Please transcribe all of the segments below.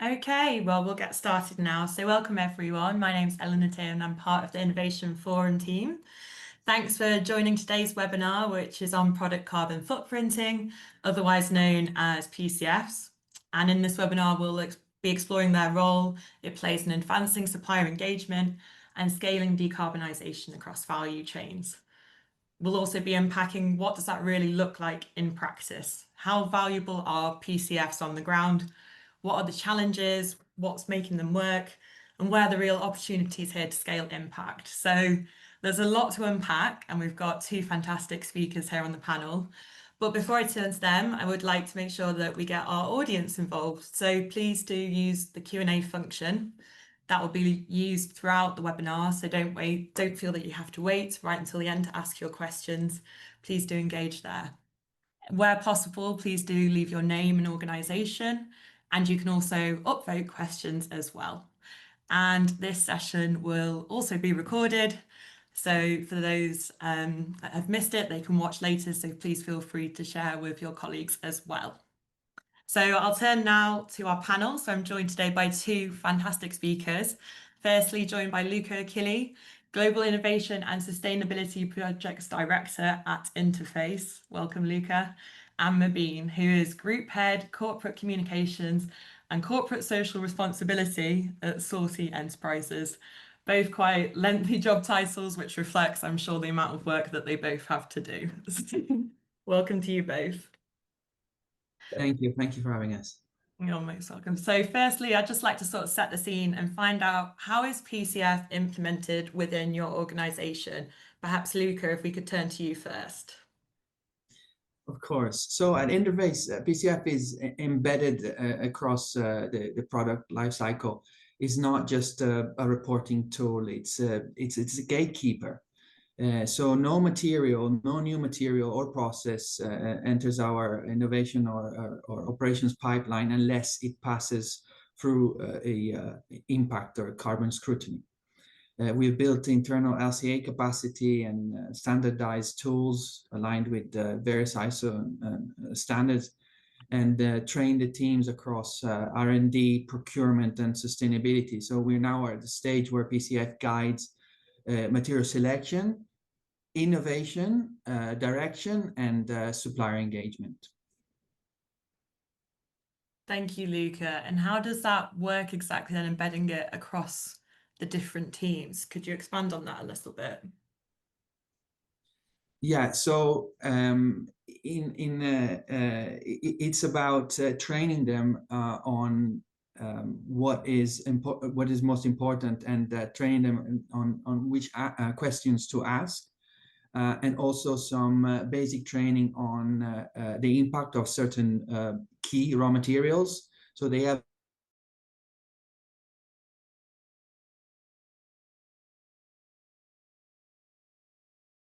Okay, well, we'll get started now. So welcome everyone. My name's Eleanor Tay and I'm part of the Innovation Forum team. Thanks for joining today's webinar, which is on product carbon footprinting, otherwise known as PCFs. And in this webinar, we'll be exploring their role it plays in advancing supplier engagement and scaling decarbonisation across value chains. We'll also be unpacking what does that really look like in practice? How valuable are PCFs on the ground? What are the challenges? What's making them work? And where are the real opportunities here to scale impact? So there's a lot to unpack, and we've got two fantastic speakers here on the panel. But before I turn to them, I would like to make sure that we get our audience involved. So please do use the Q&A function. That will be used throughout the webinar, so don't feel that you have to wait right until the end to ask your questions. Please do engage there. Where possible, please do leave your name and organisation, and you can also upvote questions as well. And this session will also be recorded, so for those that have missed it, they can watch later, so please feel free to share with your colleagues as well. So I'll turn now to our panel. So I'm joined today by two fantastic speakers. Firstly, joined by Luca Achille, Global Innovation and Sustainability Projects Director at Interface. Welcome, Luca. And Mabeen, who is Group Head, Corporate Communications and Corporate Social Responsibility at Saucy Enterprises. Both quite lengthy job titles, which reflects, I'm sure, the amount of work that they both have to do. Welcome to you both. Thank you. Thank you for having us. You're most welcome. So firstly, I'd just like to sort of set the scene and find out, how is PCF implemented within your organisation? Perhaps Luca, if we could turn to you first. Of course. So at Interface, PCF is embedded across the product lifecycle. It's not just a reporting tool. It's a gatekeeper. So no new material or process enters our innovation or operations pipeline unless it passes through a impact or carbon scrutiny. We've built internal LCA capacity and standardized tools aligned with various ISO standards, and train the teams across R&D, procurement, and sustainability. So we're now at the stage where PCF guides material selection, innovation, direction, and supplier engagement. Thank you, Luca. And how does that work exactly then, embedding it across the different teams? Could you expand on that a little bit? Yeah, so it's about training them on what is most important, and training them on which questions to ask, and also some basic training on the impact of certain key raw materials. So they have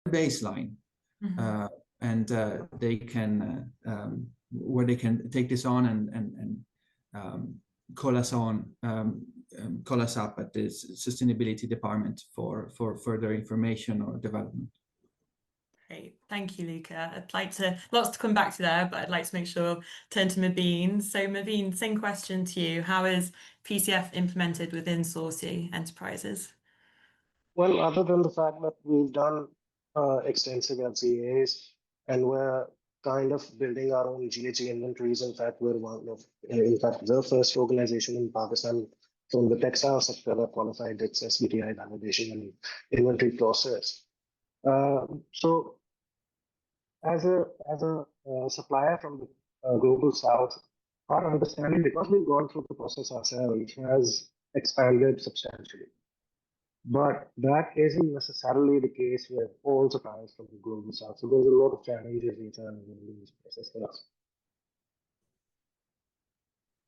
a baseline, and they can where they can take this on and call us up at the sustainability department for further information or development. Great, thank you, Luca. I'd like to, lots to come back to there, but I'd like to make sure, turn to Mabeen. So Mabeen, same question to you. How is PCF implemented within Saucy Enterprises? Well, other than the fact that we've done extensive LCAs and we're kind of building our own GHG inventories. In fact, we're the first organization in Pakistan from the textile sector that qualified its SBTi validation and inventory process. So as a supplier from the global south, our understanding, because we've gone through the process ourselves, has expanded substantially. But that isn't necessarily the case with all suppliers from the global south. So there's a lot of challenges in this process for us.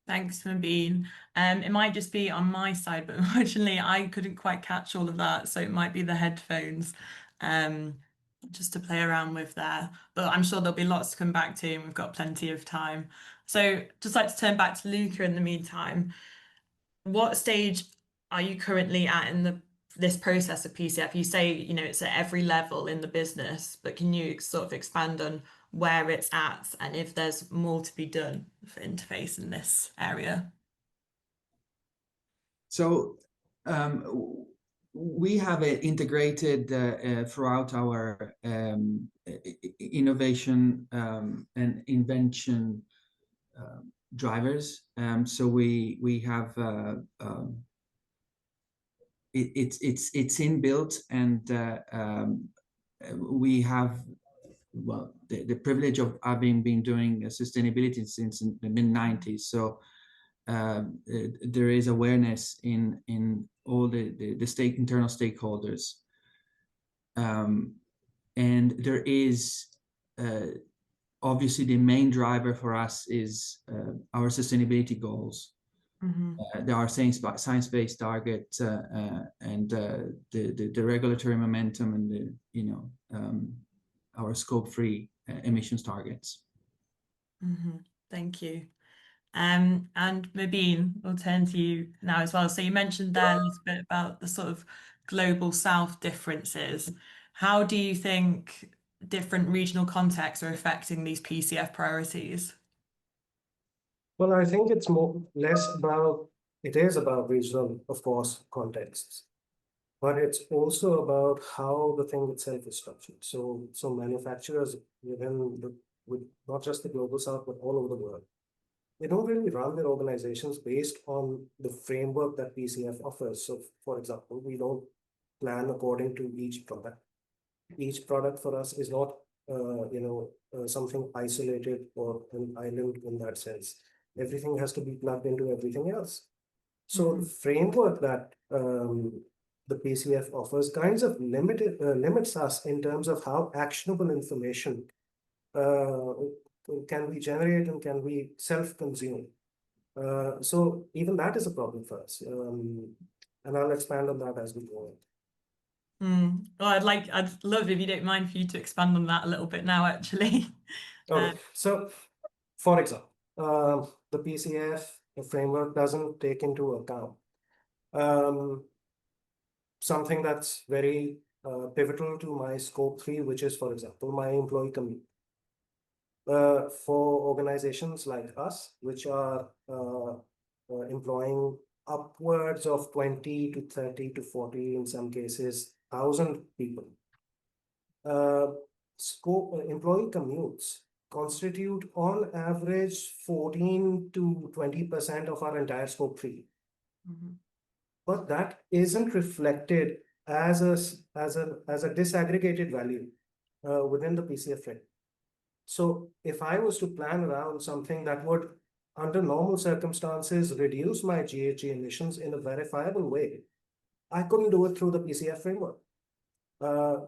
Thanks, Mabeen. It might just be on my side, but unfortunately I couldn't quite catch all of that. So it might be the headphones just to play around with there. But I'm sure there'll be lots to come back to, and we've got plenty of time. So just like to turn back to Luca in the meantime. What stage are you currently at in this process of PCF? You say, it's at every level in the business, but can you sort of expand on where it's at and if there's more to be done for Interface in this area? So we have it integrated throughout our innovation and invention drivers. So we have it's inbuilt, and we have, well, the privilege of having been doing sustainability since the mid-90s. So there is awareness in all the internal stakeholders, and there is obviously the main driver for us is our sustainability goals. There are science-based targets and the regulatory momentum and our scope-free emissions targets. Thank you. And Mubin, we'll turn to you now as well. So you mentioned there a little bit about the sort of global south differences. How do you think different regional contexts are affecting these PCF priorities? Well, I think it's it is about regional, of course, contexts, but it's also about how the thing itself is structured. So manufacturers with not just the global south, but all over the world, they don't really run their organizations based on the framework that PCF offers. So, for example, we don't plan according to each product. Each product for us is not, something isolated or an island in that sense. Everything has to be plugged into everything else. So the framework that the PCF offers kinds of limits us in terms of how actionable information can be generated and can be self-consumed. So even that is a problem for us. And I'll expand on that as we go on. Well, I'd love, if you don't mind, for you to expand on that a little bit now, actually. Okay. So, for example, the PCF framework doesn't take into account something that's very pivotal to my scope 3, which is, for example, my employee commute. For organizations like us, which are employing upwards of 20 to 30 to 40, in some cases, 1,000 people, employee commutes constitute on average 14 to 20% of our entire scope 3. But that isn't reflected as a disaggregated value within the PCF frame. So if I was to plan around something that would, under normal circumstances, reduce my GHG emissions in a verifiable way, I couldn't do it through the PCF framework.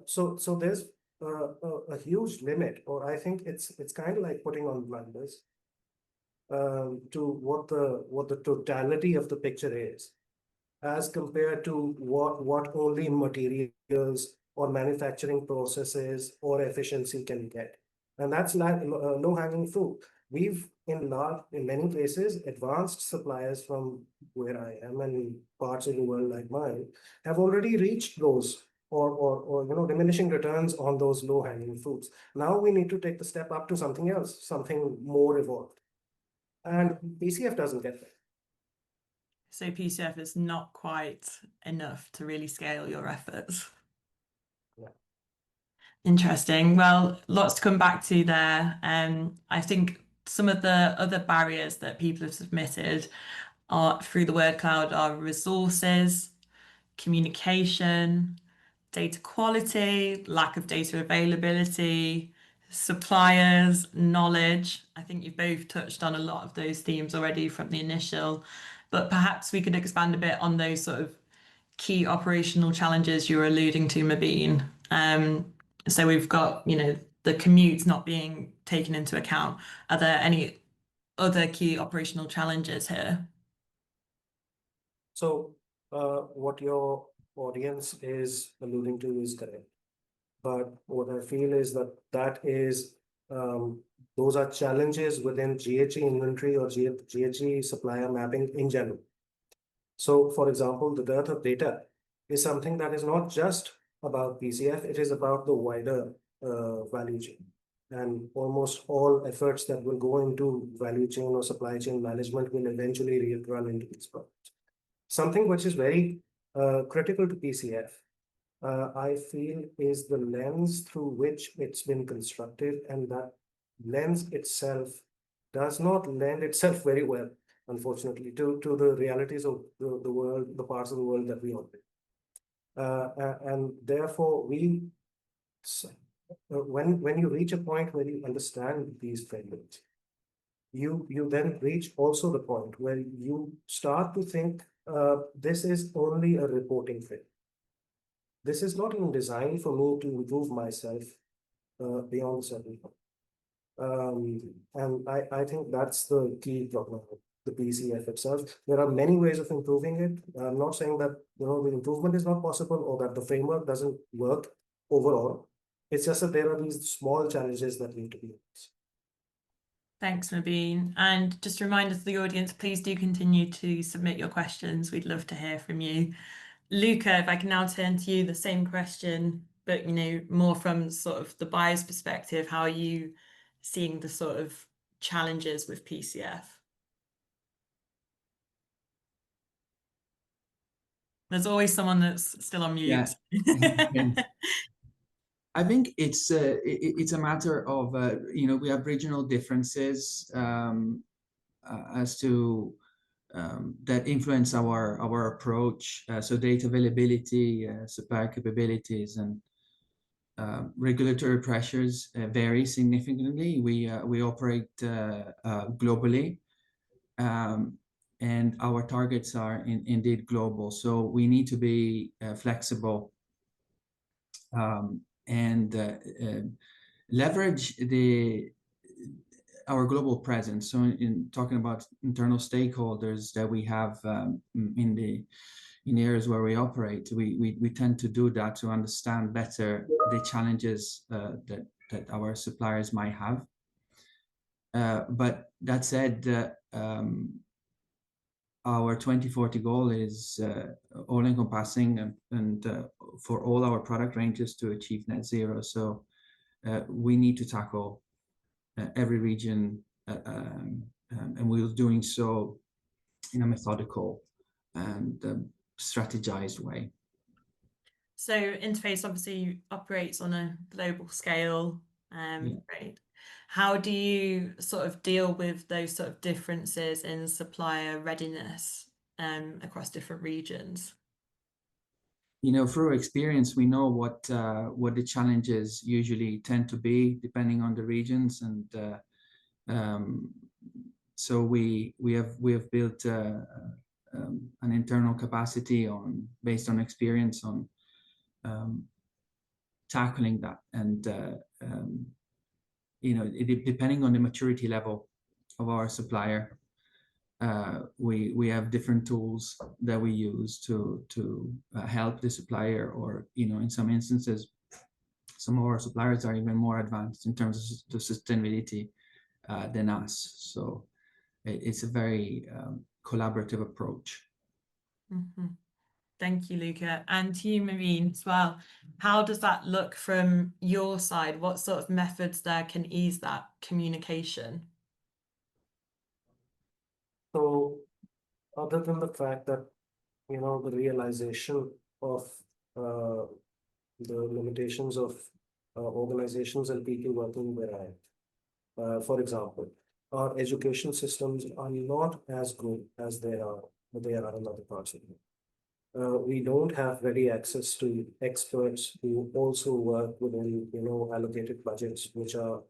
So there's a huge limit, or I think it's kind of like putting on blinders to what the totality of the picture is, as compared to what only materials or manufacturing processes or efficiency can get. And that's low-hanging fruit. We've, in many places, advanced suppliers from where I am and in parts of the world like mine have already reached those or diminishing returns on those low-hanging fruits. Now we need to take the step up to something else, something more evolved. And PCF doesn't get there. So PCF is not quite enough to really scale your efforts. Yeah. Interesting. Well, lots to come back to there. I think some of the other barriers that people have submitted are through the word cloud are resources, communication, data quality, lack of data availability, suppliers, knowledge. I think you've both touched on a lot of those themes already from the initial, but perhaps we could expand a bit on those sort of key operational challenges you were alluding to, Mubin. So we've got, the commutes not being taken into account. Are there any other key operational challenges here? So what your audience is alluding to is correct. But what I feel is that is those are challenges within GHG inventory or GHG supplier mapping in general. So, for example, the dearth of data is something that is not just about PCF, it is about the wider value chain. And almost all efforts that will go into value chain or supply chain management will eventually run into these problems. something which is very critical to PCF, I feel, is the lens through which it's been constructed, and that lens itself does not lend itself very well, unfortunately, to the realities of the world, the parts of the world that we operate. And therefore, when you reach a point where you understand these frameworks, you then reach also the point where you start to think this is only a reporting frame. This is not even designed for me to improve myself beyond a certain point. And I think that's the key problem of the PCF itself. There are many ways of improving it. I'm not saying that the improvement is not possible or that the framework doesn't work overall. It's just that there are these small challenges that need to be addressed. Thanks, Mubin. And just a reminder to the audience, please do continue to submit your questions. We'd love to hear from you. Luca, if I can now turn to you, the same question, but more from sort of the buyer's perspective, how are you seeing the sort of challenges with PCF? There's always someone that's still on mute. Yeah. I think it's a matter of we have regional differences as to that influence our approach. So data availability, supply capabilities, and regulatory pressures vary significantly. We operate globally, and our targets are indeed global. So we need to be flexible and leverage our global presence. So in talking about internal stakeholders that we have in areas where we operate, we tend to do that to understand better the challenges that our suppliers might have. But that said, our 2040 goal is all-encompassing and for all our product ranges to achieve net zero. So we need to tackle every region, and we're doing so in a methodical and strategized way. So Interface obviously operates on a global scale, right? How do you sort of deal with those sort of differences in supplier readiness across different regions? Through experience, we know what the challenges usually tend to be depending on the regions, and so we have built an internal capacity based on experience on tackling that, and depending on the maturity level of our supplier, we have different tools that we use to help the supplier, or in some instances, some of our suppliers are even more advanced in terms of the sustainability than us. So it's a very collaborative approach. Mm-hmm. Thank you, Luca. And to you, Mubin, as well. How does that look from your side? What sort of methods there can ease that communication? So other than the fact that, the realization of the limitations of organizations and people working where for example, our education systems are not as good as they are in other parts of the world. We don't have ready access to experts who also work within, allocated budgets, which are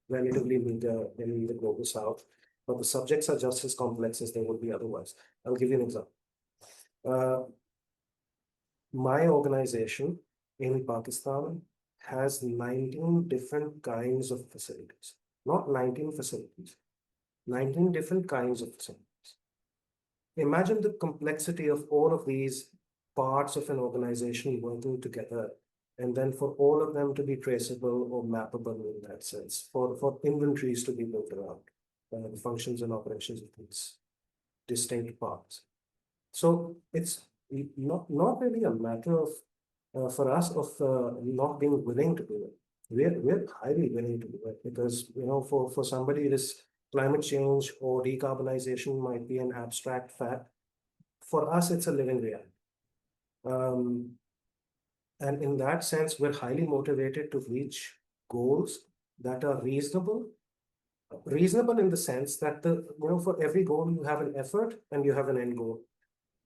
relatively meager in the global south, but the subjects are just as complex as they would be otherwise. I'll give you an example. My organization in Pakistan has 19 different kinds of facilities. Not 19 facilities, 19 different kinds of facilities. Imagine the complexity of all of these parts of an organization working together, and then for all of them to be traceable or mappable in that sense, for inventories to be built around the functions and operations of these distinct parts. So it's not really a matter of for us of not being willing to do it. We're highly willing to do it, because for somebody this climate change or decarbonization might be an abstract fact. for us, it's a living reality. And in that sense, we're highly motivated to reach goals that are reasonable. Reasonable in the sense that for every goal you have an effort and you have an end goal.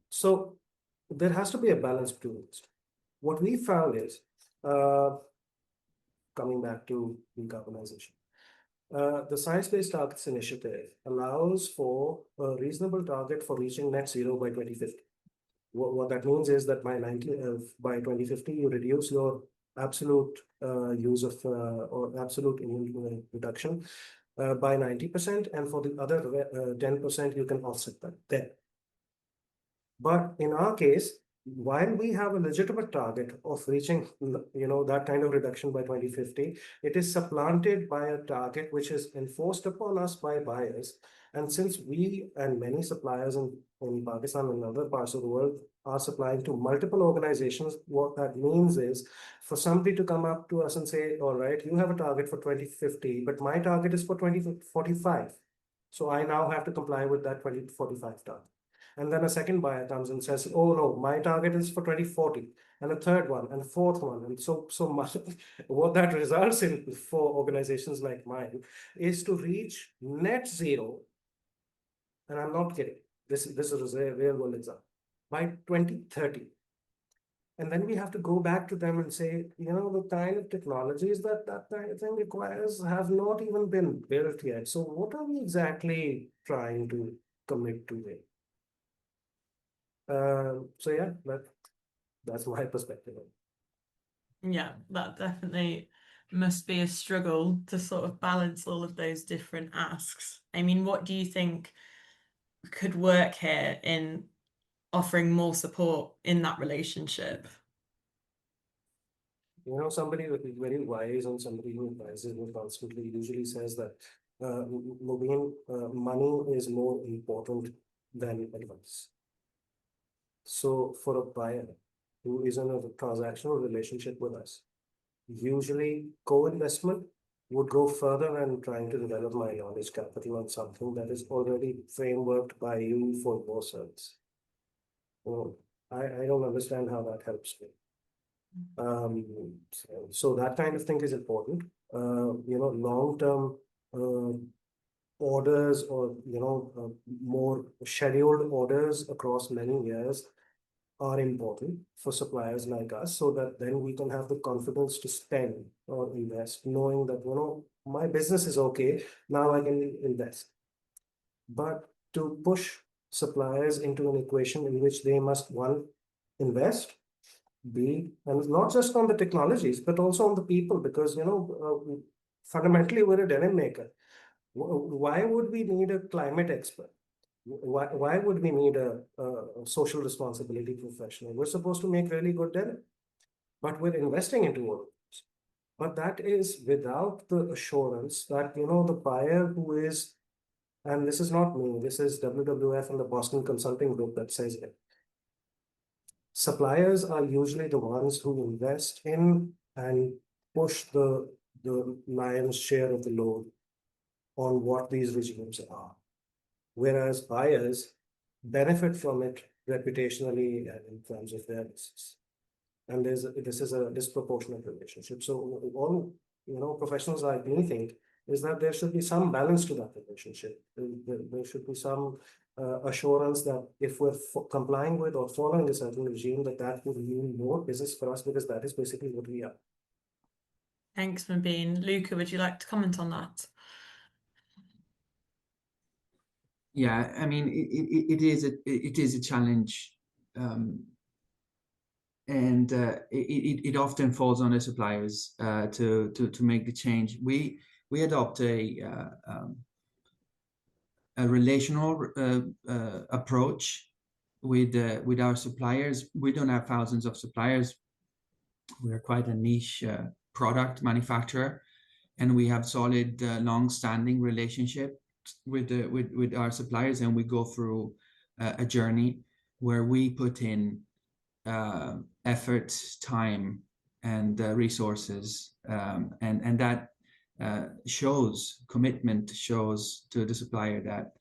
So there has to be a balance between these. What we found is, coming back to decarbonization, the Science-Based Targets Initiative allows for a reasonable target for reaching net zero by 2050. What that means is that by 2050, you reduce your absolute use of or absolute reduction by 90%, and for the other 10%, you can offset that then. But in our case, while we have a legitimate target of reaching, that kind of reduction by 2050, it is supplanted by a target which is enforced upon us by buyers. And since we and many suppliers in Pakistan and other parts of the world are supplying to multiple organizations, what that means is for somebody to come up to us and say, all right, you have a target for 2050, but my target is for 2045. So I now have to comply with that 2045 target. And then a second buyer comes and says, oh no, my target is for 2040, and a third one, and a fourth one. And so much. What that results in for organizations like mine is to reach net zero. And I'm not kidding. This is a real world example. By 2030. And then we have to go back to them and say, the kind of technologies that thing requires have not even been built yet. So what are we exactly trying to commit to it? So yeah, that's my perspective. Yeah, that definitely must be a struggle to sort of balance all of those different asks. I mean, what do you think could work here in offering more support in that relationship? Somebody who is very wise and somebody who advises me constantly usually says that money is more important than advice. So for a buyer who is in a transactional relationship with us, usually co-investment would go further than trying to develop my knowledge capital on something that is already frameworked by you for your service. Well, I don't understand how that helps me. So that kind of thing is important. Long-term orders or more scheduled orders across many years are important for suppliers like us, so that then we can have the confidence to spend or invest, knowing that my business is okay, now I can invest. But to push suppliers into an equation in which they must, one, invest, B, and not just on the technologies, but also on the people, because fundamentally we're a denim maker. Why would we need a climate expert? Why would we need a social responsibility professional? We're supposed to make really good denim, but we're investing into all of this. But that is without the assurance that the buyer who is, and this is not me, this is WWF and the Boston Consulting Group that says it. Suppliers are usually the ones who invest in and push the lion's share of the load on what these regimes are. Whereas buyers benefit from it reputationally and in terms of their business. And this is a disproportionate relationship. So all professionals like me think is that there should be some balance to that relationship. There should be some assurance that if we're complying with or following a certain regime, that would mean more business for us, because that is basically what we are. Thanks, Mubin. Luca, would you like to comment on that? Yeah, I mean, it is a challenge, and it often falls on the suppliers to make the change. We adopt a relational approach with our suppliers. We don't have thousands of suppliers. We're quite a niche product manufacturer, and we have solid, long-standing relationship with our suppliers, and we go through a journey where we put in effort, time, and resources, and that shows commitment, shows to the supplier that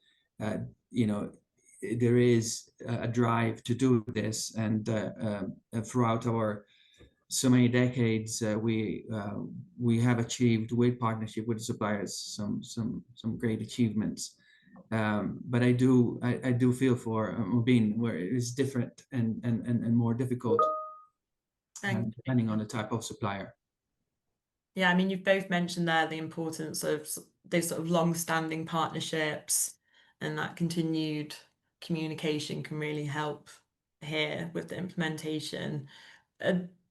there is a drive to do this, and throughout our so many decades, we have achieved with partnership with suppliers some great achievements. But I do feel for Mobeen, where it is different and more difficult, depending on the type of supplier. Yeah, I mean, you've both mentioned there the importance of those sort of long-standing partnerships, and that continued communication can really help here with the implementation.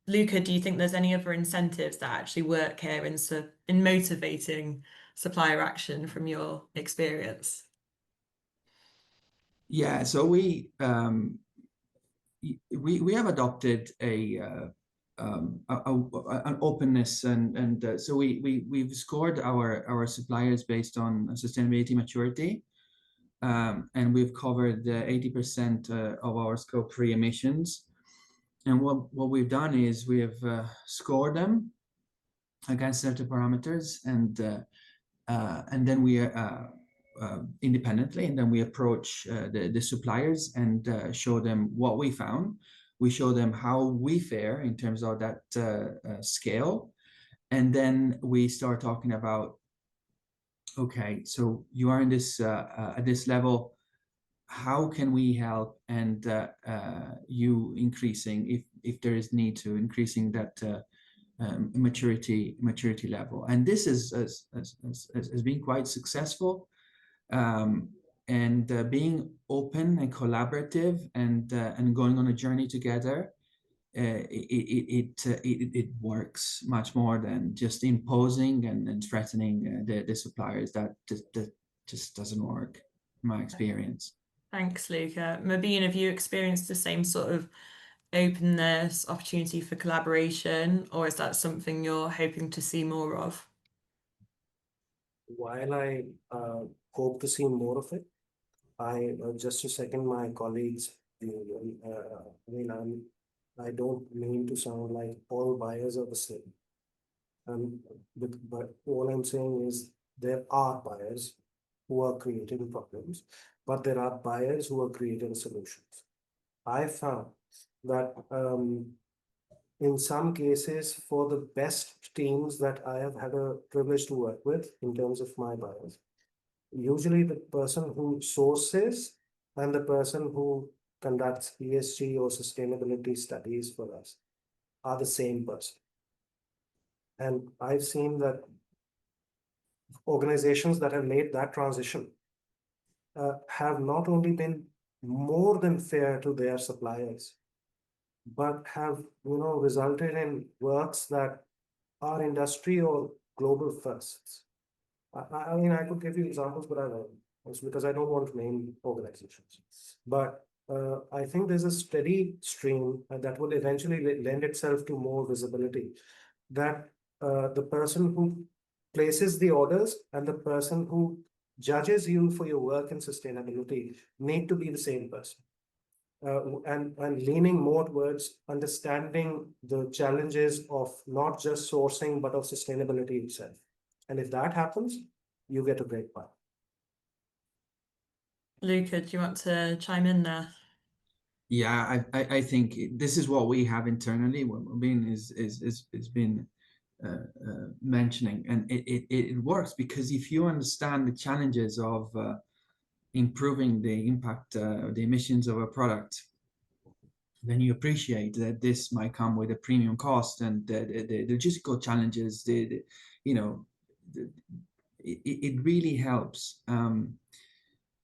Luca, do you think there's any other incentives that actually work here in motivating supplier action from your experience? Yeah, so we have adopted an openness, and so we've scored our suppliers based on sustainability maturity, and we've covered 80% of our scope 3 emissions. And what we've done is we have scored them against certain parameters, and then we independently, and then we approach the suppliers and show them what we found. We show them how we fare in terms of that scale, and then we start talking about, okay, so you are in this at this level. How can we help, and you increasing, if there is need to increasing that maturity level. And this has been quite successful, and being open and collaborative, and going on a journey together. It works much more than just imposing and threatening the suppliers. That just doesn't work, in my experience. Thanks, Luca. Mobeen, have you experienced the same sort of openness, opportunity for collaboration, or is that something you're hoping to see more of? While I hope to see more of it, I just to second my colleagues, I mean, I don't mean to sound like all buyers are the same. But all I'm saying is there are buyers who are creating problems, but there are buyers who are creating solutions. I found that in some cases, for the best teams that I have had a privilege to work with in terms of my buyers, usually the person who sources and the person who conducts ESG or sustainability studies for us are the same person. And I've seen that organizations that have made that transition have not only been more than fair to their suppliers, but have resulted in works that are industry or global firsts. I mean, I could give you examples, but I won't. It's because I don't want to name organizations. But I think there's a steady stream that will eventually lend itself to more visibility. That the person who places the orders and the person who judges you for your work in sustainability need to be the same person. And leaning more towards understanding the challenges of not just sourcing, but of sustainability itself. And if that happens, you get a great buy. Luca, do you want to chime in there? Yeah, I think this is what we have internally. What Mobeen is been mentioning, and it works because if you understand the challenges of improving the impact, the emissions of a product, then you appreciate that this might come with a premium cost, and the logistical challenges, it really helps.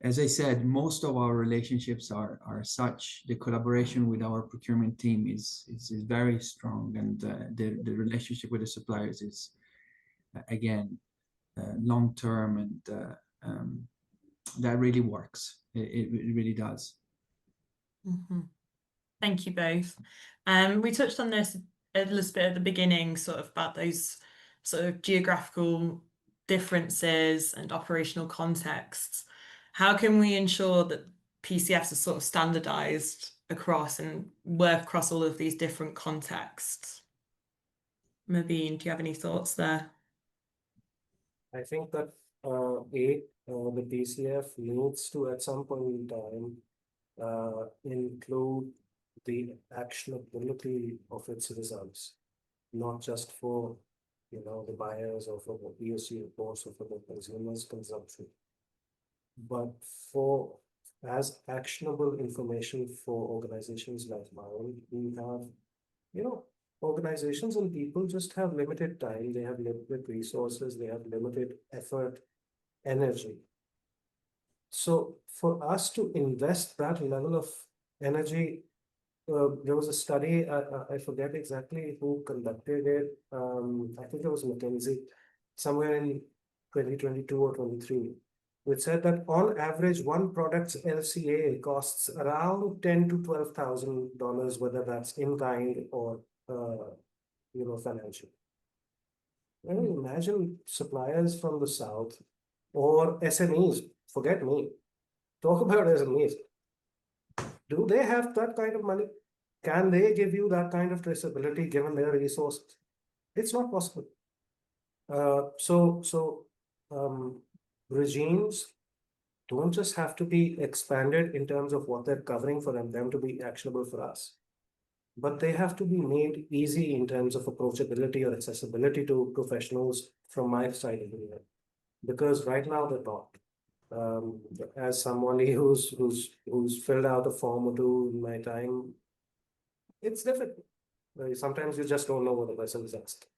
As I said, most of our relationships are such. The collaboration with our procurement team is very strong, and the relationship with the suppliers is again long term, and that really works. It really does. Mm-hmm. Thank you both. We touched on this a little bit at the beginning, sort of about those sort of geographical differences and operational contexts. How can we ensure that PCFs are sort of standardized across and work across all of these different contexts? Mobeen, do you have any thoughts there? I think that the PCF needs to, at some point in time, include the actionability of its results, not just for the buyers or for the ESG reports or for the consumers' consumption, but for as actionable information for organizations like mine. We have, organizations and people just have limited time, they have limited resources, they have limited effort, energy. So for us to invest that level of energy, there was a study, I forget exactly who conducted it. I think it was McKinsey, somewhere in 2022 or 23, which said that on average, one product's LCA costs around $10,000 to $12,000, whether that's in kind or financial. I mean, imagine suppliers from the south or SMEs. Forget me. Talk about SMEs. Do they have that kind of money? Can they give you that kind of traceability given their resources? It's not possible. Regimes don't just have to be expanded in terms of what they're covering for them to be actionable for us, but they have to be made easy in terms of approachability or accessibility to professionals from my side of the world. Because right now they're not. As somebody who's filled out a form or two in my time, it's difficult. Sometimes you just don't know what the person is asking,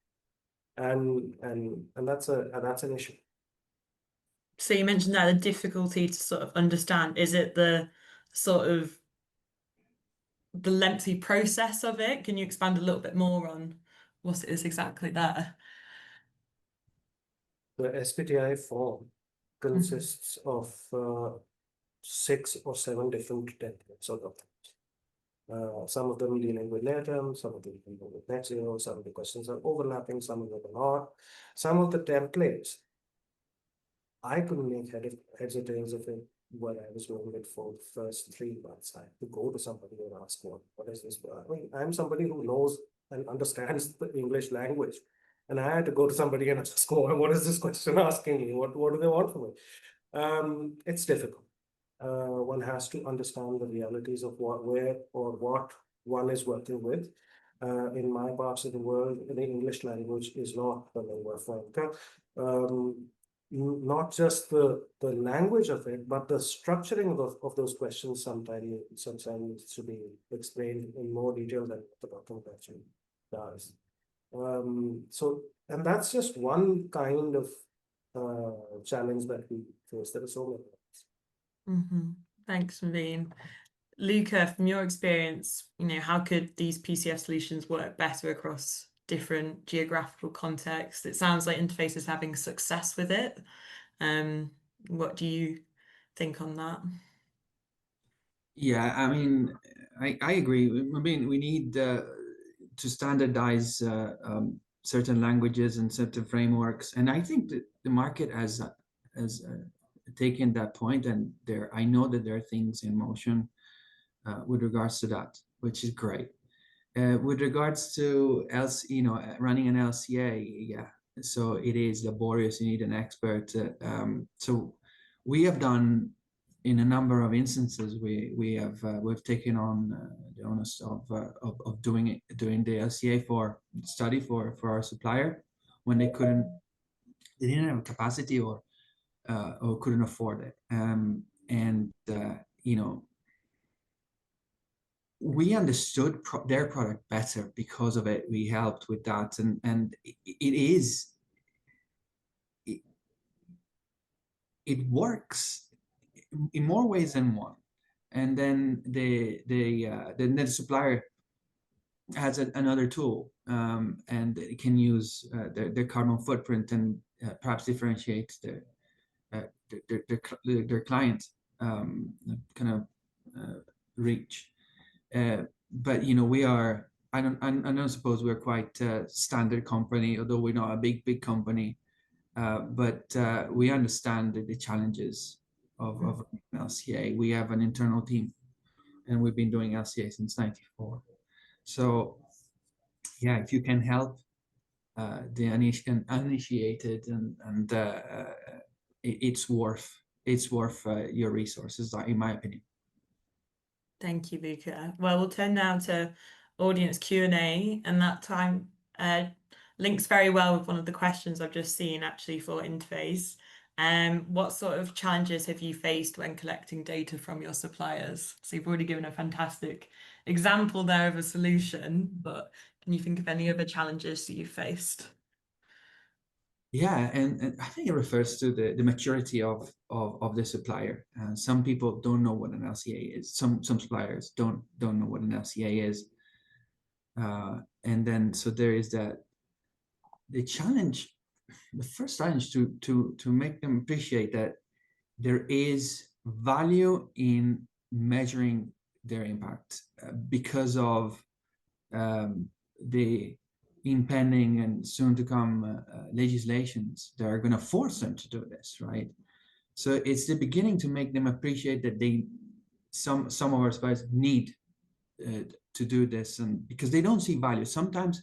and that's an issue. So you mentioned that the difficulty to sort of understand, is it the sort of the lengthy process of it? Can you expand a little bit more on what it is exactly there? The SPTI form consists of 6 or 7 different templates or documents. Some of them dealing with near term, some of them dealing with net zero, some of the questions are overlapping, some of them are not. Some of the templates, I couldn't make heads or tails of it when I was doing it for the first 3 months. I had to go to somebody and ask, what is this? I mean, I'm somebody who knows and understands the English language. And I had to go to somebody and ask, what is this question asking me? What do they want from me? It's difficult. One has to understand the realities of what one is working with. In my parts of the world, the English language is not the lingua franca. Not just the language of it, but the structuring of those questions sometimes needs to be explained in more detail than the document does. And that's just one kind of challenge that we face. There are so many. Thanks, Naveen. Luca, from your experience, how could these PCF solutions work better across different geographical contexts? It sounds like Interface is having success with it. What do you think on that? Yeah, I mean, I agree. I mean, we need to standardize certain languages and certain frameworks, and I think that the market has taken that point, and I know that there are things in motion with regards to that, which is great. With regards to running an LCA, yeah, so it is laborious. You need an expert. So we have done, in a number of instances, we've taken on the onus of doing the LCA study for our supplier when they didn't have capacity or couldn't afford it. We understood their product better because of it. We helped with that, and it works in more ways than one. And then the supplier has another tool, and it can use their carbon footprint and perhaps differentiate their client kind of reach. But we are. I don't suppose we're quite a standard company, although we're not a big company. But we understand the challenges of LCA. We have an internal team, and we've been doing LCA since '94. So, yeah, if you can help the uninitiated, and it's worth your resources, in my opinion. Thank you, Luca. Well, we'll turn now to audience Q&A, and that time links very well with one of the questions I've just seen actually for Interface. What sort of challenges have you faced when collecting data from your suppliers? So you've already given a fantastic example there of a solution, but can you think of any other challenges that you've faced? Yeah, and I think it refers to the maturity of the supplier. Some people don't know what an LCA is. Some suppliers don't know what an LCA is. And then so there is that the challenge, the first challenge to make them appreciate that there is value in measuring their impact because of the impending and soon to come legislations that are going to force them to do this, right? So it's the beginning to make them appreciate that some of our suppliers need to do this, and because they don't see value. Sometimes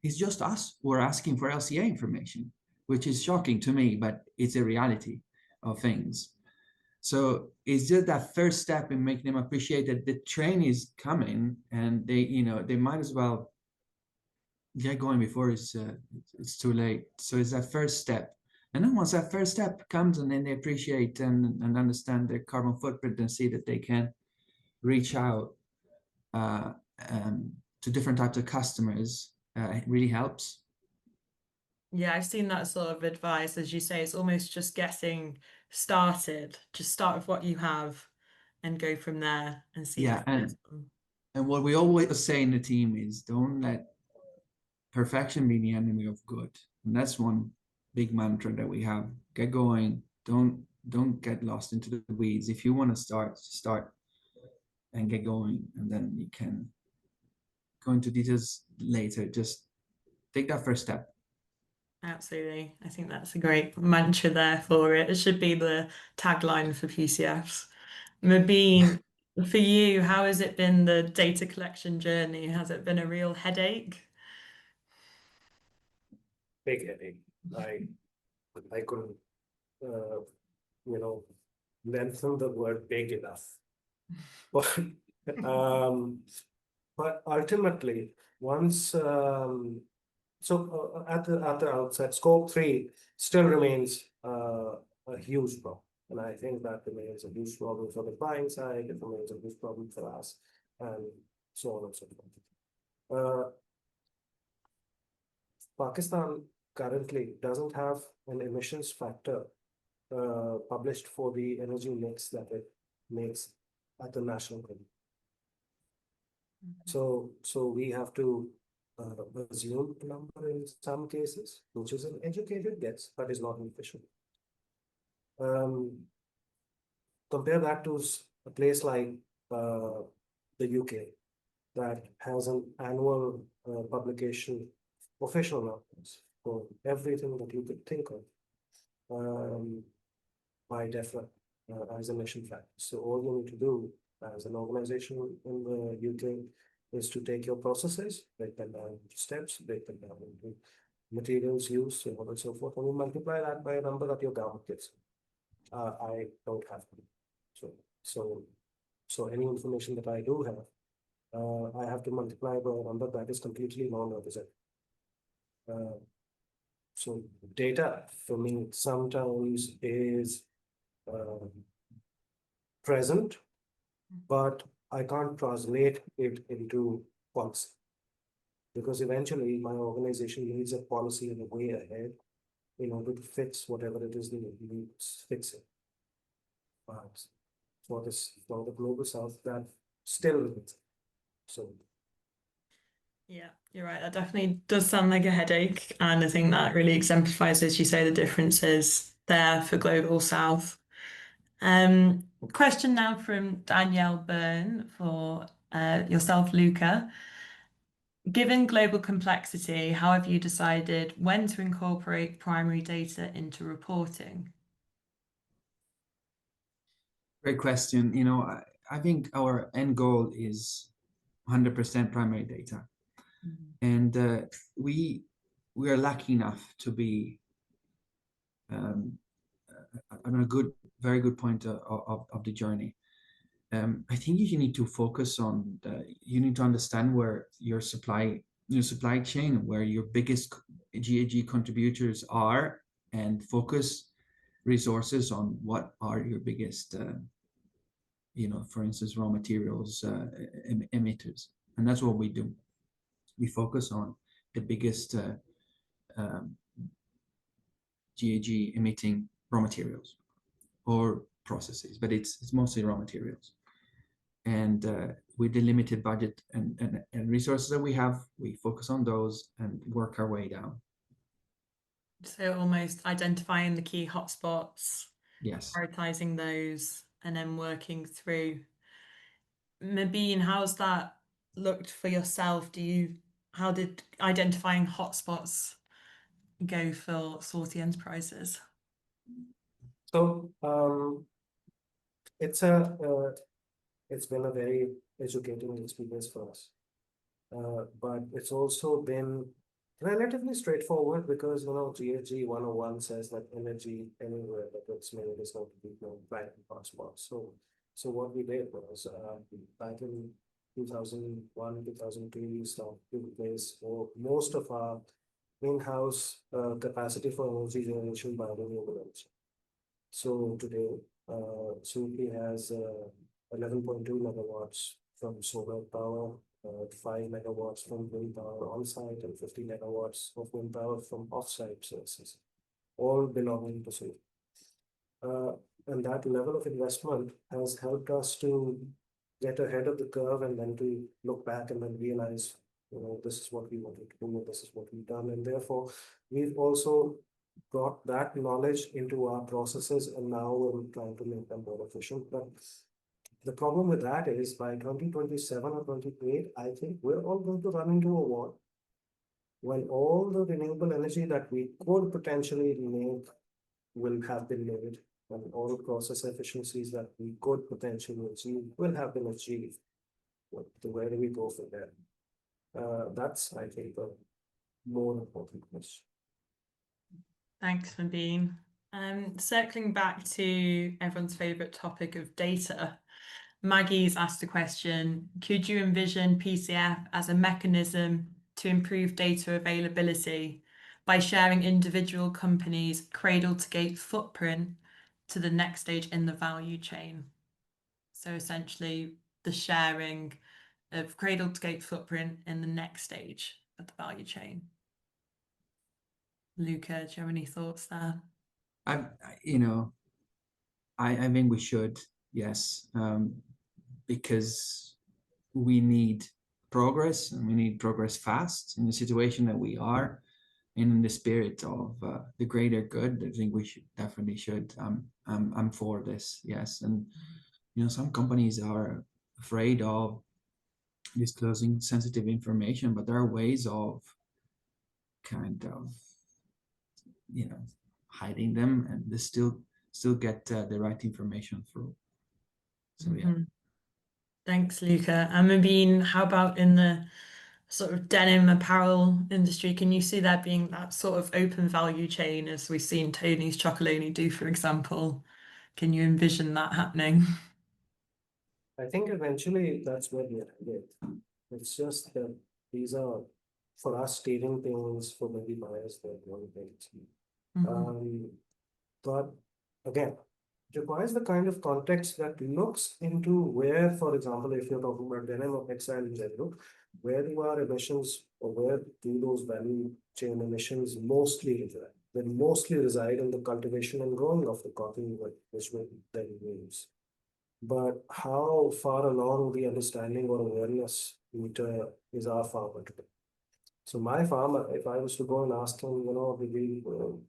it's just us who are asking for LCA information, which is shocking to me, but it's a reality of things. So it's just that first step in making them appreciate that the train is coming, and they might as well get going before it's too late. So it's that first step. And then once that first step comes, and then they appreciate and understand their carbon footprint and see that they can reach out to different types of customers, it really helps. Yeah, I've seen that sort of advice. As you say, it's almost just getting started. Just start with what you have and go from there and see Yeah, if it's and what we always say in the team is don't let perfection be the enemy of good. And that's one big mantra that we have. Get going. Don't get lost into the weeds. If you want to start and get going, and then you can go into details later. Just take that first step. Absolutely. I think that's a great mantra there for it. It should be the tagline for PCFs. Mabeen, for you, how has it been, the data collection journey? Has it been a real headache? Big headache. I couldn't, lengthen the word big enough. But but ultimately, once at the outset, scope 3 still remains a huge problem. And I think that remains a huge problem for the buying side, it remains a huge problem for us, and so on and so forth. Pakistan currently doesn't have an emissions factor published for the energy mix that it makes at the national level. So we have to assume a number in some cases, which is an educated guess, but is not official. Compare that to a place like the UK that has an annual publication, official numbers for everything that you could think of by DEFRA as emission factor. So all you need to do as an organization in the UK is to take your processes, break them down into steps, break them down into materials used, so on and so forth, and you multiply that by a number that your government gives. I don't have to. So any information that I do have, I have to multiply by a number that is completely non-representative. So data for me sometimes is present, but I can't translate it into policy, because eventually my organization needs a policy and a way ahead in order to fix whatever it is that needs fixing. But for the global south, that still remains. So Yeah, you're right. That definitely does sound like a headache. And I think that really exemplifies, as you say, the differences there for Global South. Question now from Danielle Byrne for yourself, Luca. Given global complexity, how have you decided when to incorporate primary data into reporting? Great question. I think our end goal is 100% primary data. And we are lucky enough to be on a very good point of the journey. I think you need to focus on you need to understand where your supply chain, where your biggest GHG contributors are, and focus resources on what are your biggest for instance, raw materials emitters. And that's what we do. We focus on the biggest GHG emitting raw materials or processes, but it's mostly raw materials. And with the limited budget and resources that we have, we focus on those and work our way down. So almost identifying the key hotspots, Yes. prioritizing those, and then working through. Mabeen, how's that looked for yourself? How did identifying hotspots go for Salty Enterprises? So it's been a very educating experience for us. But it's also been relatively straightforward because GHG 101 says that energy anywhere that it's made is going to be right in hotspots. So what we did was back in 2001, 2002, we started to replace most of our in-house capacity for energy generation by renewable energy. So today, Suki has 11.2 megawatts from solar power, 5 megawatts from wind power on-site, and 50 megawatts of wind power from off-site sources, all belonging to Suki. And that level of investment has helped us to get ahead of the curve and then to look back and then realize, this is what we wanted to do, this is what we've done. And therefore, we've also brought that knowledge into our processes, and now we're trying to make them more efficient. But the problem with that is by 2027 or 2028, I think we're all going to run into a wall when all the renewable energy that we could potentially make will have been made, and all the process efficiencies that we could potentially achieve will have been achieved. Where do we go from there? That's, I think, the more important question. Thanks, Mabeen. Circling back to everyone's favourite topic of data, Maggie's asked a question: could you envision PCF as a mechanism to improve data availability by sharing individual companies' cradle-to-gate footprint to the next stage in the value chain? So essentially, the sharing of cradle-to-gate footprint in the next stage of the value chain. Luca, do you have any thoughts there? I think we should, yes, because we need progress, and we need progress fast in the situation that we are in the spirit of the greater good. I think we definitely should. I'm for this, yes. And some companies are afraid of disclosing sensitive information, but there are ways of kind of hiding them, and they still get the right information through. So yeah. Thanks, Luca. And Mabeen, how about in the sort of denim apparel industry? Can you see there being that sort of open value chain as we've seen Tony's Chocolonely do, for example? Can you envision that happening? I think eventually that's where we're headed. It's just that these are, for us, steering things for maybe buyers that want to. But again, it requires the kind of context that looks into where, for example, if you're talking about denim or textile in general, where do our emissions, or where do those value chain emissions mostly reside? They mostly reside in the cultivation and growing of the cotton, which we then use. But how far along the understanding or awareness meter is our farmer today? So my farmer, if I was to go and ask him, do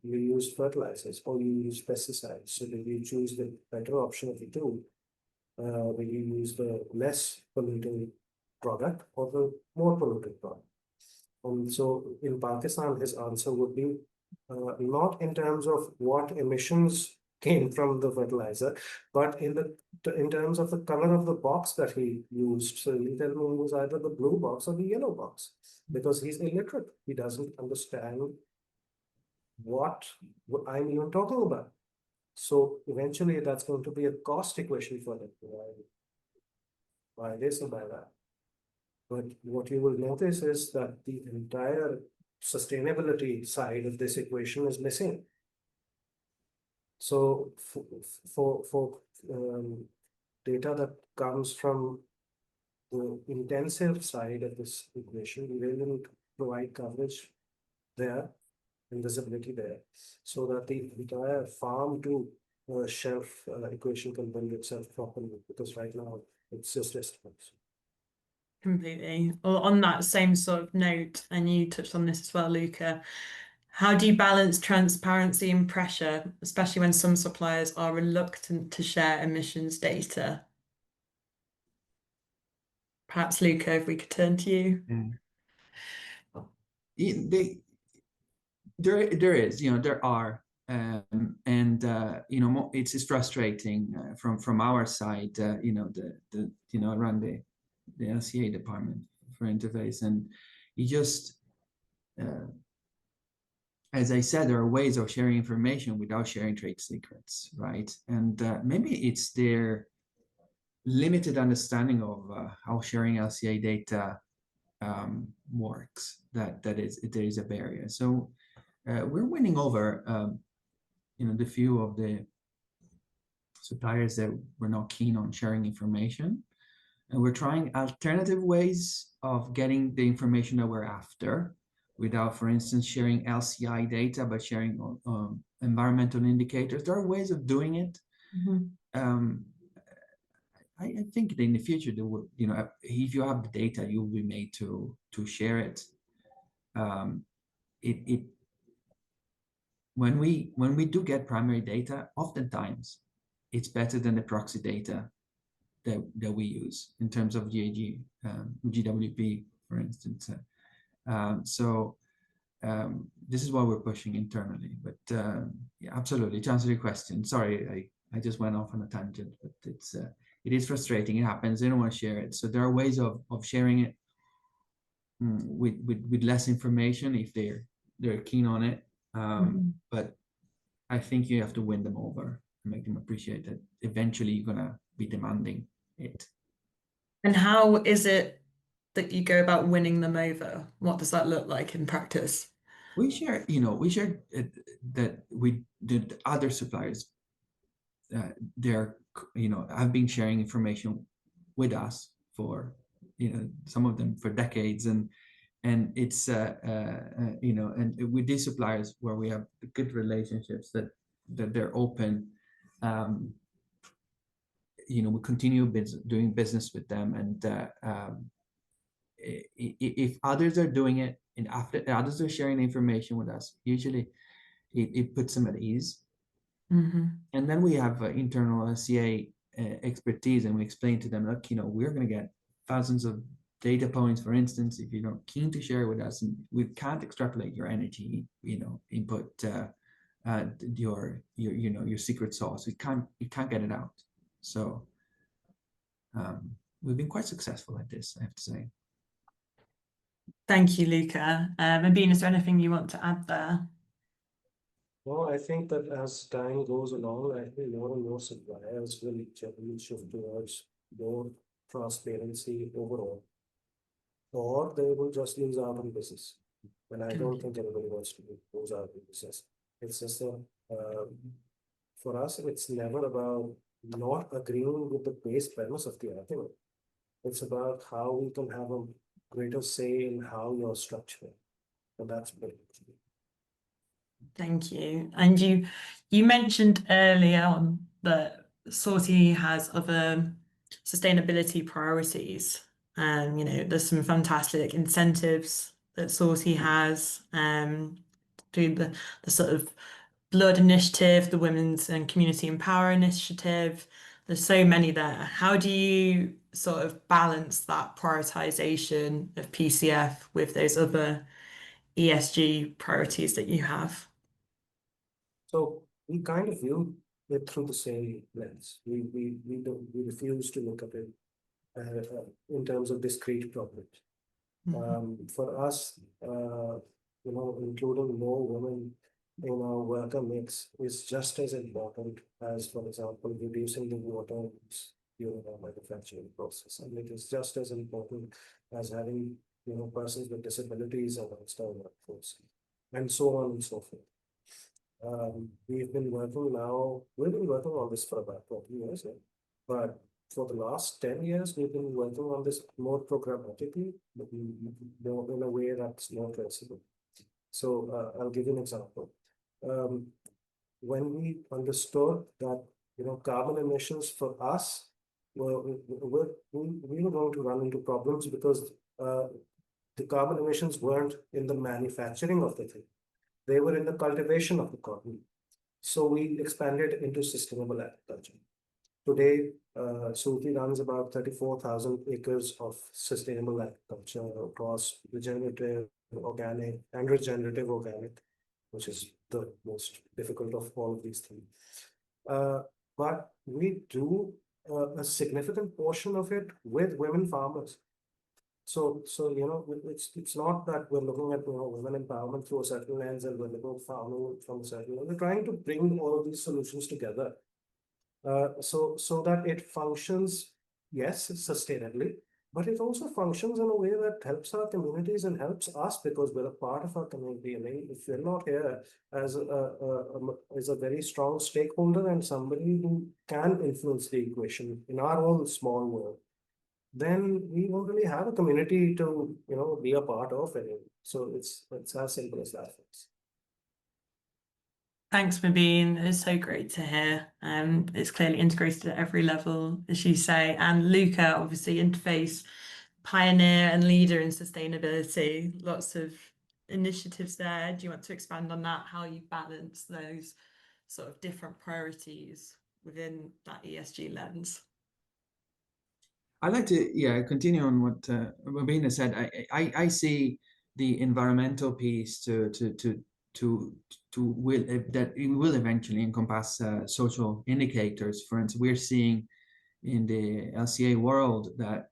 we use fertilizers or you use pesticides? So do you choose the better option of the two? Will you use the less polluting product or the more polluting product? So in Pakistan, his answer would be not in terms of what emissions came from the fertilizer, but in terms of the color of the box that he used. So he tell me it was either the blue box or the yellow box, because he's illiterate. He doesn't understand what I'm even talking about. So eventually that's going to be a cost equation for him. by this or by that. But what you will notice is that the entire sustainability side of this equation is missing. So for data that comes from the intensive side of this equation, we really need to provide coverage there and visibility there, so that the entire farm to shelf equation can build itself properly, because right now it's just estimates. Completely. Well, on that same sort of note, and you touched on this as well, Luca, how do you balance transparency and pressure, especially when some suppliers are reluctant to share emissions data? Perhaps, Luca, if we could turn to you. There is, there are, it's frustrating from our side, around the LCA department for interface, and you just, as I said, there are ways of sharing information without sharing trade secrets, right? And maybe it's their limited understanding of how sharing LCA data works there is a barrier. So we're winning over the few of the suppliers that were not keen on sharing information, and we're trying alternative ways of getting the information that we're after without, for instance, sharing LCI data, but sharing environmental indicators. There are ways of doing it. I think that in the future, there will, if you have the data, you will be made to share it. When we do get primary data, oftentimes it's better than the proxy data that we use in terms of GWP, for instance. This is what we're pushing internally. But yeah, absolutely, to answer your question, sorry, I just went off on a tangent, but it is frustrating. It happens. They don't want to share it. So there are ways of sharing it with less information if they're keen on it. But I think you have to win them over and make them appreciate that eventually you're gonna be demanding it. And how is it that you go about winning them over? What does that look like in practice? We share, that with the other suppliers, they're, have been sharing information with us for, some of them for decades, and it's, and with these suppliers where we have good relationships, that they're open, we continue doing business with them, and if others are doing it, and after others are sharing information with us, usually it puts them at ease. And then we have internal LCA expertise, and we explain to them, look, we're going to get thousands of data points, for instance, if you're not keen to share with us, and we can't extrapolate your energy, input, your secret sauce. You can't get it out. So we've been quite successful at this, I have to say. Thank you, Luca. And Bean, is there anything you want to add there? Well, I think that as time goes along, I think more and more suppliers will generally shift towards more transparency overall, or they will just lose out on business. And I don't think anybody wants to lose out on business. It's just for us, it's never about not agreeing with the base premise of the argument. It's about how we can have a greater say in how you're structured. And that's big. Thank you. And you mentioned earlier on that Sorty has other sustainability priorities. There's some fantastic incentives that Sorty has, doing the sort of Blood Initiative, the Women's and Community Empower Initiative. There's so many there. How do you sort of balance that prioritization of PCF with those other ESG priorities that you have? So we kind of view it through the same lens. We refuse to look at it in terms of discrete problems. For us, including more women in our worker mix is just as important as, for example, reducing the water use during our manufacturing process. And it is just as important as having, persons with disabilities amongst our workforce, and so on and so forth. We've been working on this for about 20 years now, but for the last 10 years, we've been working on this more programmatically, but more in a way that's more traceable. So I'll give you an example. When we understood that, carbon emissions for us we were going to run into problems because the carbon emissions weren't in the manufacturing of the thing. They were in the cultivation of the cotton. So we expanded into sustainable agriculture. Today, Suti runs about 34,000 acres of sustainable agriculture across regenerative, organic, and regenerative organic, which is the most difficult of all of these things. But we do a significant portion of it with women farmers. So it's not that we're looking at women empowerment through a certain lens and we're looking at farming from a certain lens. We're trying to bring all of these solutions together, so that it functions, yes, sustainably, but it also functions in a way that helps our communities and helps us because we're a part of our community. I mean, if we're not here as a very strong stakeholder and somebody who can influence the equation in our own small world, then we won't really have a community to, be a part of it. So it's as simple as that. Thanks, Mabeen. It's so great to hear. It's clearly integrated at every level, as you say. And Luca, obviously, interface pioneer and leader in sustainability. Lots of initiatives there. Do you want to expand on that? How you balance those sort of different priorities within that ESG lens? I'd like to continue on what Mabeen said. I see the environmental piece that it will eventually encompass social indicators. For instance, we're seeing in the LCA world that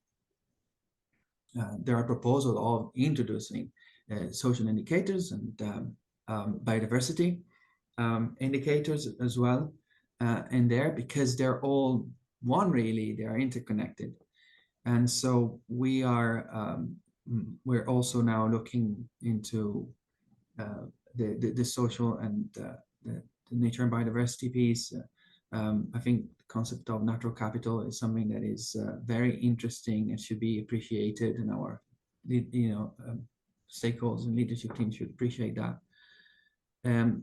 there are proposals of introducing social indicators and biodiversity indicators as well in there, because they're all one, really. They are interconnected. And so we're also now looking into the social and the nature and biodiversity piece. I think the concept of natural capital is something that is very interesting and should be appreciated, and our stakeholders and leadership team should appreciate that.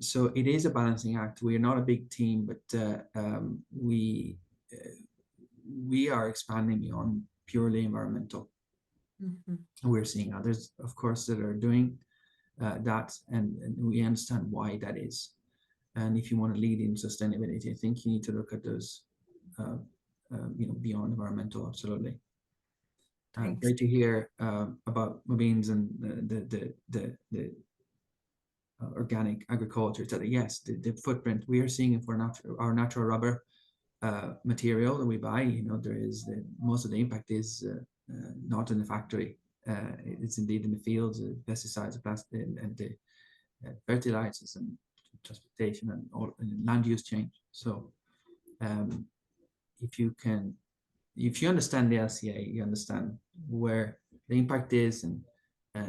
So it is a balancing act. We are not a big team, but we are expanding beyond purely environmental. Mm-hmm. We're seeing others, of course, that are doing that, and we understand why that is. And if you want to lead in sustainability, I think you need to look at those, beyond environmental. Absolutely. Great to hear about Mabeen's and the organic agriculture. So yes, the footprint we are seeing for our natural rubber material that we buy. There is most of the impact is not in the factory. It's indeed in the fields, pesticides, plastic, and the fertilizers and transportation and land use change. So if you understand the LCA, you understand where the impact is, and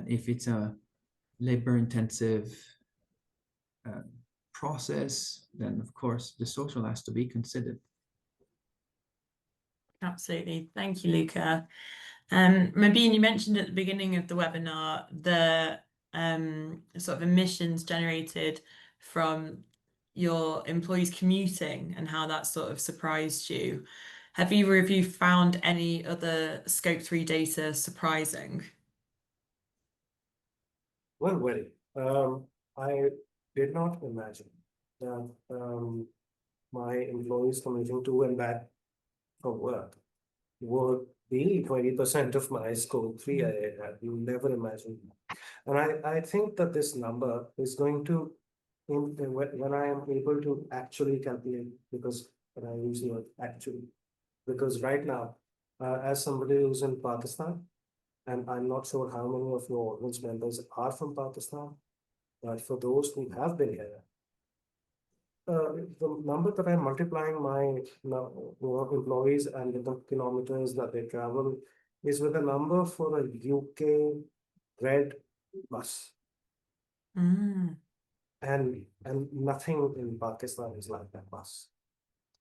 if it's a labor intensive process, then of course the social has to be considered. Absolutely. Thank you, Luca. Mabeen, you mentioned at the beginning of the webinar the sort of emissions generated from your employees commuting and how that sort of surprised you. Have either of you found any other Scope 3 data surprising? Well, very. I did not imagine that my employees commuting to and back from work would be 20% of my Scope 3. I had never imagined. And I think that this number is going to, when I am able to actually calculate, because when I use the word actually, because right now, as somebody who's in Pakistan, and I'm not sure how many of your audience members are from Pakistan, but for those who have been here, the number that I'm multiplying my employees and the kilometers that they travel is with a number for a UK red bus. Mm. And nothing in Pakistan is like that bus.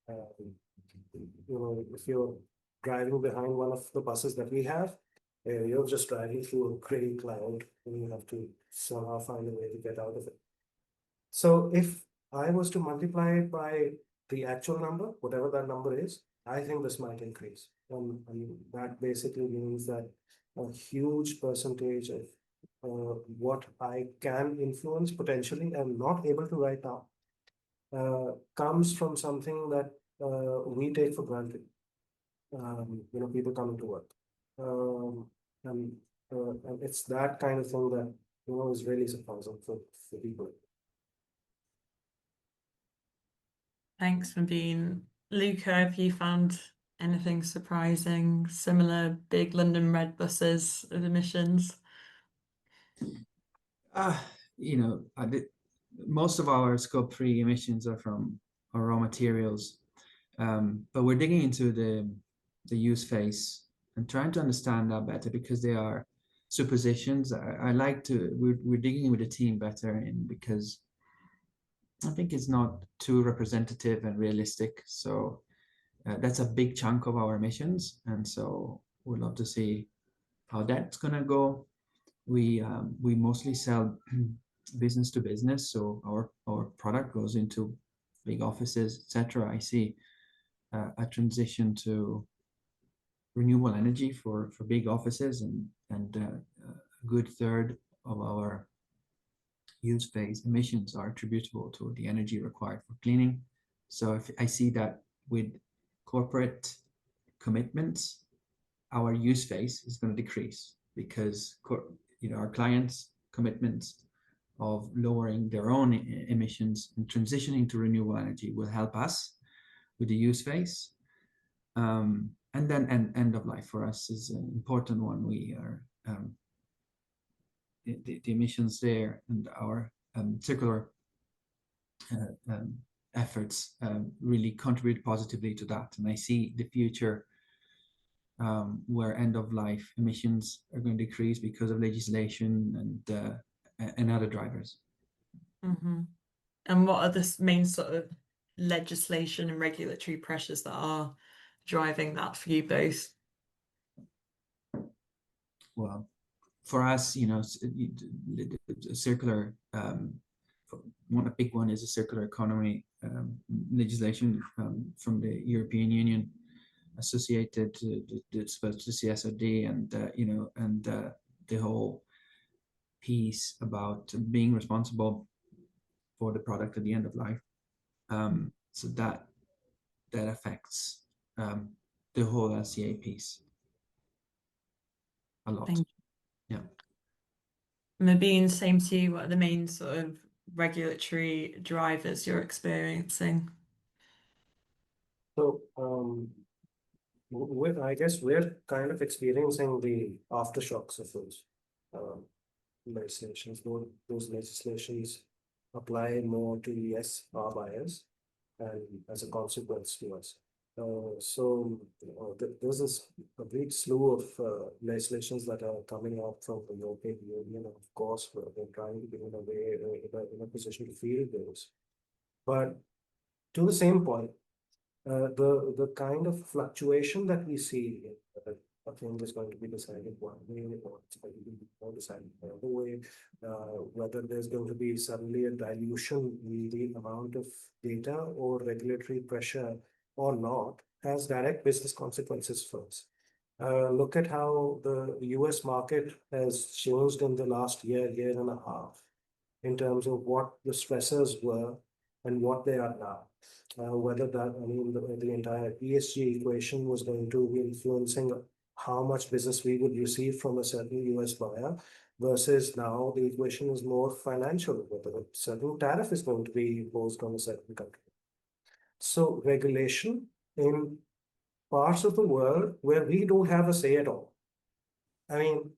If you're driving behind one of the buses that we have, you're just driving through a gray cloud and you have to somehow find a way to get out of it. So if I was to multiply it by the actual number, whatever that number is, I think this might increase. And that basically means that a huge percentage of what I can influence potentially and not able to right now comes from something that we take for granted. People coming to work, and it's that kind of thing that is really surprising for people. Thanks for being. Luca, have you found anything surprising, similar big London red buses with emissions? Most of our scope 3 emissions are from our raw materials, but we're digging into the use phase and trying to understand that better because they are suppositions. We're digging with the team better in because I think it's not too representative and realistic. So that's a big chunk of our emissions, and so we'd love to see how that's gonna go. We mostly sell business to business, so our product goes into big offices, etc. I see a transition to renewable energy for big offices, and a good third of our use phase emissions are attributable to the energy required for cleaning. So if I see that with corporate commitments, our use phase is going to decrease because our clients' commitments of lowering their own emissions and transitioning to renewable energy will help us with the use phase. And then end of life for us is an important one. We are the emissions there and our circular efforts really contribute positively to that. And I see the future where end of life emissions are going to decrease because of legislation and other drivers. Mm-hmm. And what are the main sort of legislation and regulatory pressures that are driving that for you both? Well, for us, circular a big one is a circular economy legislation from the European Union associated to CSRD and the whole piece about being responsible for the product at the end of life. So that affects the whole LCA piece a lot. Thank you. Yeah. Nabeen, same to you. What are the main sort of regulatory drivers you're experiencing? So I guess we're kind of experiencing the aftershocks of those legislations. Those legislations apply more to car buyers and as a consequence to us. There's a big slew of legislations that are coming out from the European Union. Of course, we're trying to be in a position to field those. But to the same point, the kind of fluctuation that we see, a thing is going to be decided one way or it's going to be more decided the other way, whether there's going to be suddenly a dilution in the amount of data or regulatory pressure or not, has direct business consequences for us. Look at how the US market has changed in the last year and a half in terms of what the stressors were and what they are now. Whether that, the entire ESG equation was going to be influencing how much business we would receive from a certain US buyer versus now the equation is more financial, whether a certain tariff is going to be imposed on a certain country. So regulation in parts of the world where we don't have a say at all. I mean,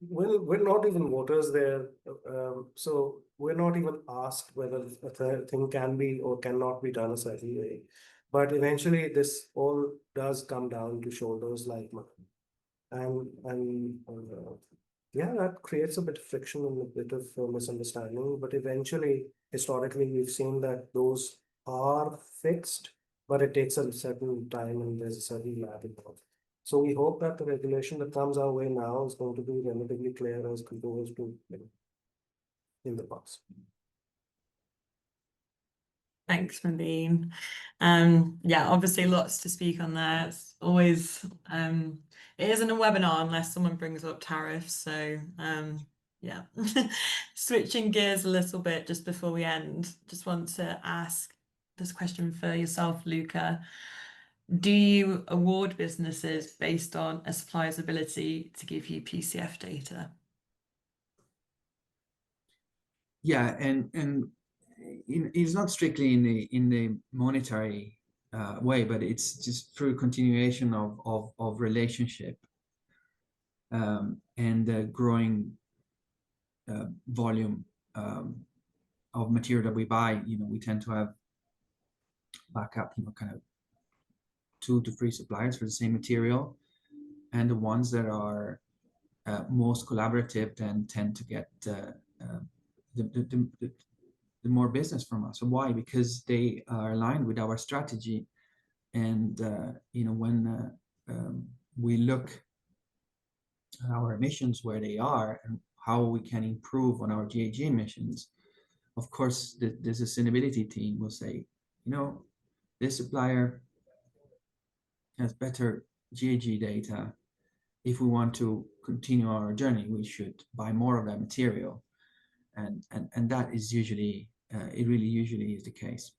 we're not even voters there, so we're not even asked whether a thing can be or cannot be done a certain way. But eventually, this all does come down to shoulders like mine, and yeah, that creates a bit of friction and a bit of misunderstanding. But eventually, historically, we've seen that those are fixed, but it takes a certain time and there's a certain lag involved. So we hope that the regulation that comes our way now is going to be relatively clear as opposed to in the past. Thanks, Naveen. Yeah, obviously lots to speak on there. It's always it isn't a webinar unless someone brings up tariffs. So yeah, switching gears a little bit just before we end, just want to ask this question for yourself, Luca. Do you award businesses based on a supplier's ability to give you PCF data? Yeah, and it's not strictly in the monetary way, but it's just through continuation of relationship and growing volume of material that we buy. We tend to have backup, kind of 2 to 3 suppliers for the same material, and the ones that are most collaborative then tend to get the more business from us. So why? Because they are aligned with our strategy, and when we look at our emissions where they are and how we can improve on our GHG emissions, of course the sustainability team will say, this supplier has better GHG data. If we want to continue our journey, we should buy more of that material, and that is usually it really usually is the case.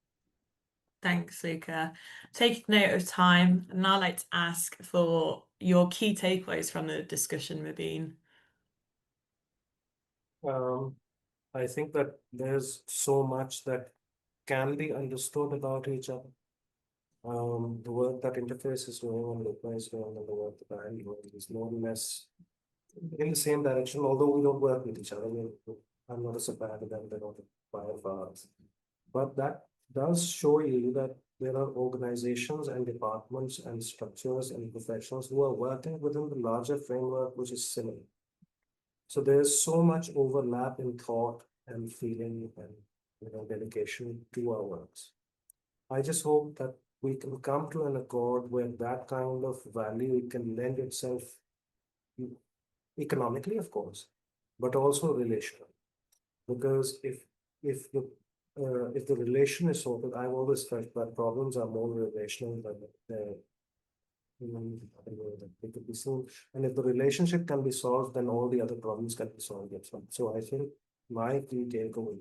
Thanks, Luca. Taking note of time, and now I'd like to ask for your key takeaways from the discussion, Mubin. I think that there's so much that can be understood about each other. The work that Interface is doing and Luca is doing and the work that I'm doing is more or less in the same direction, although we don't work with each other. I'm not a supplier to them, they're not a buyer of ours. But that does show you that there are organizations and departments and structures and professionals who are working within the larger framework, which is similar. So there's so much overlap in thought and feeling and dedication to our works. I just hope that we can come to an accord where that kind of value can lend itself economically, of course, but also relationally. Because if the relation is sorted, I've always felt that problems are more relational than they could be solved. And if the relationship can be solved, then all the other problems can be solved as well. So I think my key takeaway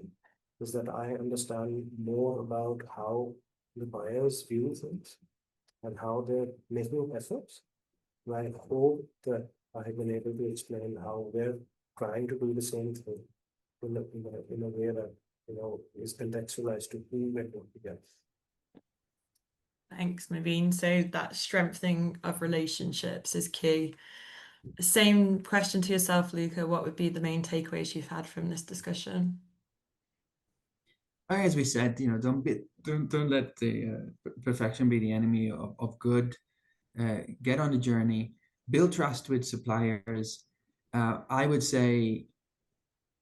is that I understand more about how the buyers view things and how they're making efforts. And I hope that I've been able to explain how we're trying to do the same thing in a way that is contextualized to who we're going to get. Thanks, Mubin. So that strengthening of relationships is key. Same question to yourself, Luca. What would be the main takeaways you've had from this discussion? As we said, don't let the perfection be the enemy of good. Get on the journey, build trust with suppliers. I would say,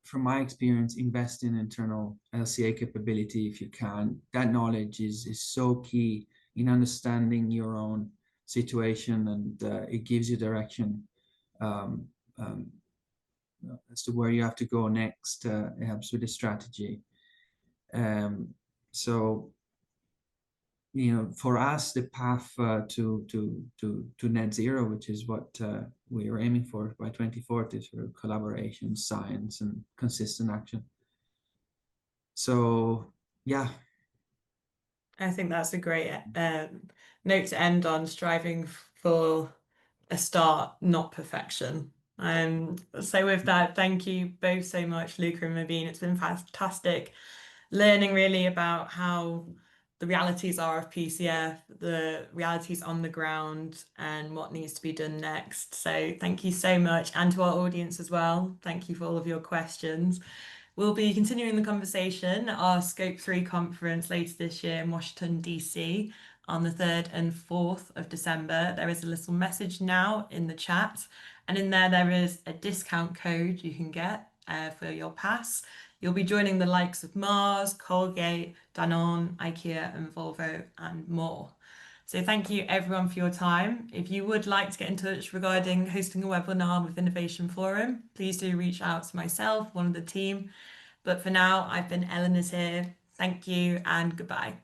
from my experience, invest in internal LCA capability if you can. That knowledge is so key in understanding your own situation, and it gives you direction as to where you have to go next. It helps with the strategy. So for us, the path to net zero, which is what we are aiming for by 2040, through collaboration, science, and consistent action. So yeah, I think that's a great note to end on, striving for a start, not perfection. So with that, thank you both so much, Luca and Mubin. It's been fantastic learning really about how the realities are of PCF, the realities on the ground, and what needs to be done next. So thank you so much, and to our audience as well. Thank you for all of your questions. We'll be continuing the conversation at our Scope 3 conference later this year in Washington, DC on the 3rd and 4th of December. There is a little message now in the chat, and in there is a discount code you can get for your pass. You'll be joining the likes of Mars, Colgate, Danone, IKEA and Volvo and more. So thank you everyone for your time. If you would like to get in touch regarding hosting a webinar with Innovation Forum, please do reach out to myself, one of the team. But for now, I've been Ellen here. Thank you and goodbye.